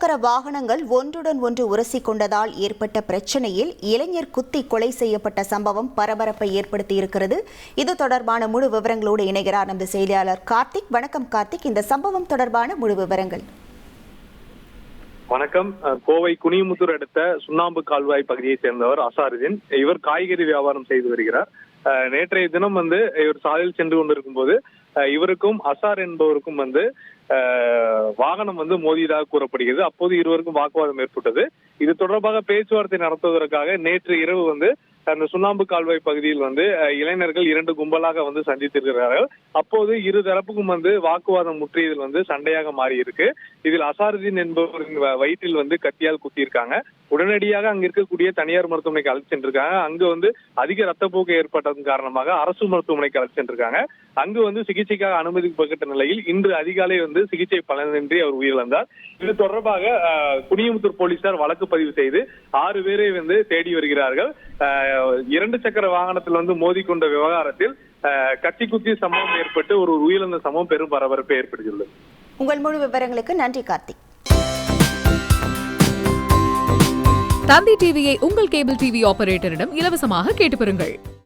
இருசக்கர வாகனங்கள் ஒன்றுடன் ஒன்று உரசிக் கொண்டதால் ஏற்பட்ட பிரச்சனையில் இளைஞர் குத்தி கொலை செய்யப்பட்ட சம்பவம் பரபரப்பை ஏற்படுத்தியிருக்கிறது. இது தொடர்பான முழு விவரங்களோடு இணைகிறார் நமது செய்தியாளர் கார்த்திக். வணக்கம் கார்த்திக், இந்த சம்பவம் தொடர்பான முழு விவரங்கள். வணக்கம். கோவை குனிமுத்தூர் அடுத்த சுண்ணாம்பு கால்வாய் பகுதியைச் சேர்ந்தவர் அசாருதீன். இவர் காய்கறி வியாபாரம் செய்து வருகிறார். நேற்றைய தினம் இவர் சாலையில் சென்று கொண்டிருக்கும் போது இவருக்கும் அசார் என்பவருக்கும் வாகனம் மோதியதாக கூறப்படுகிறது. அப்போது இருவருக்கும் வாக்குவாதம் ஏற்பட்டது. இது தொடர்பாக பேச்சுவார்த்தை நடத்துவதற்காக நேற்று இரவு அந்த சுண்ணாம்பு கால்வாய் பகுதியில் இளைஞர்கள் இரண்டு கும்பலாக சந்தித்திருக்கிறார்கள். அப்போது இரு தரப்புக்கும் வாக்குவாதம் முற்றியதில் சண்டையாக மாறி இருக்கு. இதில் அசாருதீன் என்பவரின் வயிற்றில் கத்தியால் குத்தியிருக்காங்க. உடனடியாக அங்க இருக்கக்கூடிய தனியார் மருத்துவமனைக்கு அழைத்து சென்றிருக்காங்க. அங்கு அதிக ரத்தப்போக்கு ஏற்பட்டதன் காரணமாக அரசு மருத்துவமனைக்கு அழைத்து சென்றிருக்காங்க. அங்கு சிகிச்சைக்காக அனுமதிக்கப்பட்ட நிலையில் இன்று அதிகாலை சிகிச்சை பலனின்றி அவர் உயிரிழந்தார். இது தொடர்பாக குனிமுத்தூர் போலீசார் வழக்கு பதிவு செய்து 6 பேரை தேடி வருகிறார்கள். 2 சக்கர வாகனத்தில் மோதிக்கொண்ட விவகாரத்தில் கத்தி குத்தி சம்பவம் ஏற்பட்டு ஒரு உயிரிழந்த சம்பவம் பெரும் பரபரப்பை ஏற்படுத்தியுள்ளது. உங்கள் முழு விவரங்களுக்கு நன்றி கார்த்திக். தந்தி டிவியை உங்கள் கேபிள் டிவி ஆபரேட்டரிடம் இலவசமாக கேட்டு பெறுங்கள்.